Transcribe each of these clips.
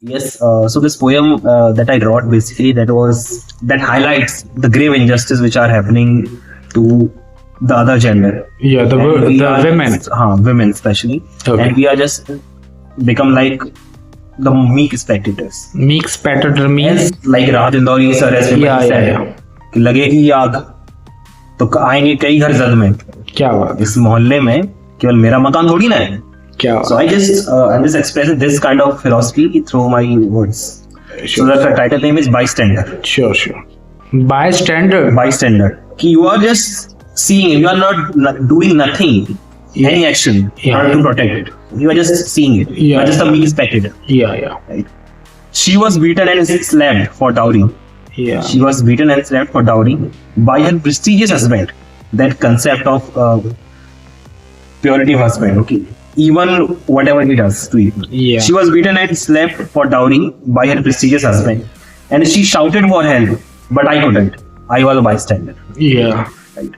Yes, so this poem that I wrote basically that highlights the grave injustice which are happening to the other gender. Yeah, the And we the are women. just, women especially, Okay. and we are just become like the meek spectators. Meek spectator means. As like Rahat Indori sir has Yeah, said, yeah. कि लगेगी आग तो आएंगे कई घर जद में. क्या बात है, इस मोहल्ले में केवल मेरा मकान थोड़ी ना है. क्या So I'm just expressing this kind of philosophy through my words. So the title name is bystander. Sure. Bystander. Bystander. कि you are just seeing, you are not doing nothing, any action to protect it. You are just seeing it. You are just a meek spectator. Yeah. Right? She was beaten and slapped for dowry. Yeah. She was beaten and slapped for dowry by her prestigious husband. That concept of purity of husband. Okay. Even whatever he does to you. Yeah. She was beaten and slapped for dowry by her prestigious husband. And she shouted for help, but I couldn't. I was a bystander. Yeah. Right.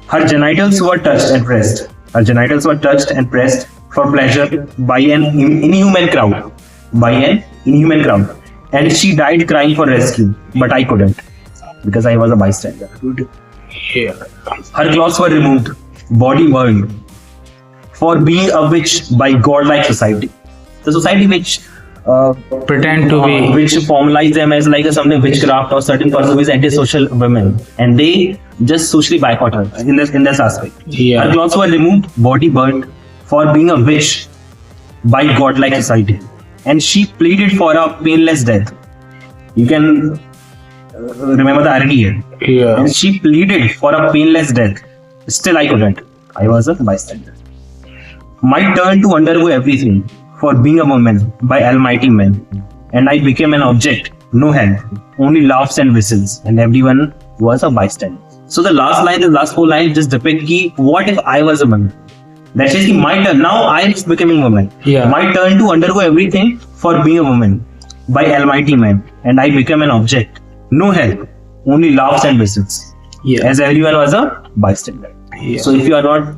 Her genitals were touched and pressed. Her genitals were touched and pressed for pleasure by an inhuman crowd. And she died crying for rescue, but I couldn't because I was a bystander. Yeah. Her clothes were removed, body burned, for being a witch by godlike society. The society which Pretend to be. which formalize them as like a something witchcraft or certain person who is anti-social women, and they just socially boycott her in this aspect. Yeah. Her clothes were removed, body burned, for being a witch by godlike society, and she pleaded for a painless death. You can remember the irony here. Yeah. And she pleaded for a painless death. Still, I couldn't. I was a bystander. My turn to undergo everything for being a woman by almighty men, and I became an object, no help, only laughs and whistles, and everyone was a bystander. So the last four lines just depict ki, what if I was a woman? That says my turn. Now I am becoming a woman. Yeah. My turn to undergo everything for being a woman by almighty men, and I became an object, no help, only laughs and whistles. Yeah. As everyone was a bystander. Yeah. So if you are not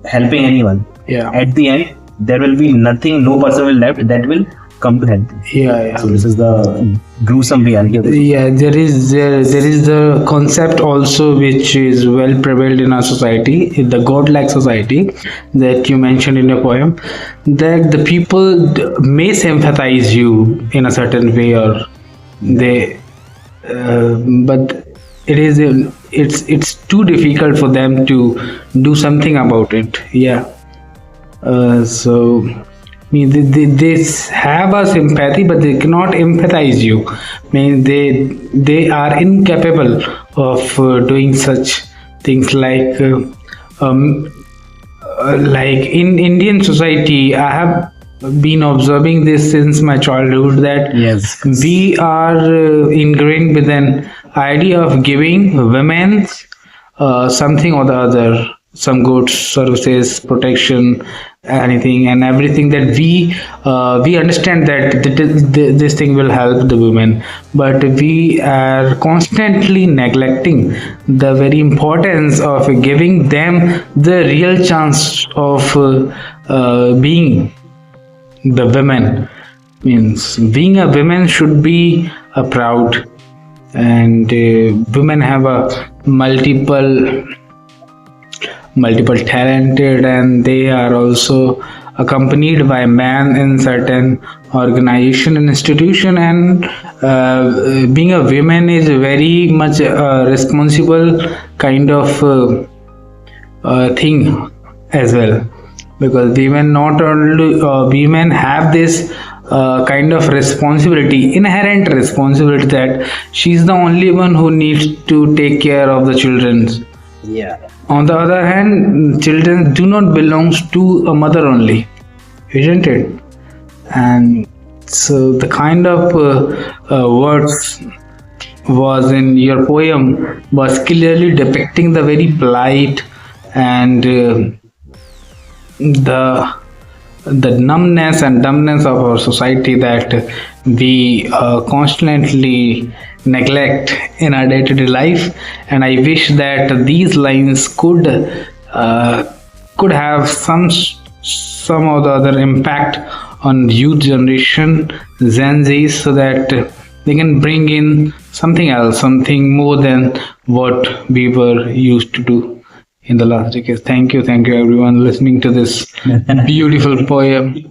helping anyone, Yeah. at the end there will be nothing, no person will left that will come to help you. Yeah. So this is the gruesome reality of it. Yeah, there is the concept also which is well prevalent in our society, in the godlike society that you mentioned in your poem, that the people may sympathize you in a certain way, or they, but it's too difficult for them to do something about it. Yeah. So I mean, they have a sympathy, but they cannot empathize you. I mean, they are incapable of doing such things like in Indian society. I have been observing this since my childhood that Yes. we are ingrained with an idea of giving women something or the other, some goods, services, protection, anything and everything that we understand that this thing will help the women, but we are constantly neglecting the very importance of giving them the real chance of being the women. Means being a woman should be a proud, and women have a multiple talented, and they are also accompanied by man in certain organization and institution, and being a woman is very much a responsible kind of thing as well, because women not only women have this kind of responsibility, inherent responsibility, that she's the only one who needs to take care of the children. Yeah. On the other hand, children do not belong to a mother only, isn't it? And so the kind of words was in your poem was clearly depicting the very plight and the numbness and dumbness of our society that we constantly neglect in our day-to-day life. And I wish that these lines could have some or the other impact on youth generation, Gen Z, so that they can bring in something else, something more than what we were used to do in the last decade. Thank you everyone listening to this beautiful poem.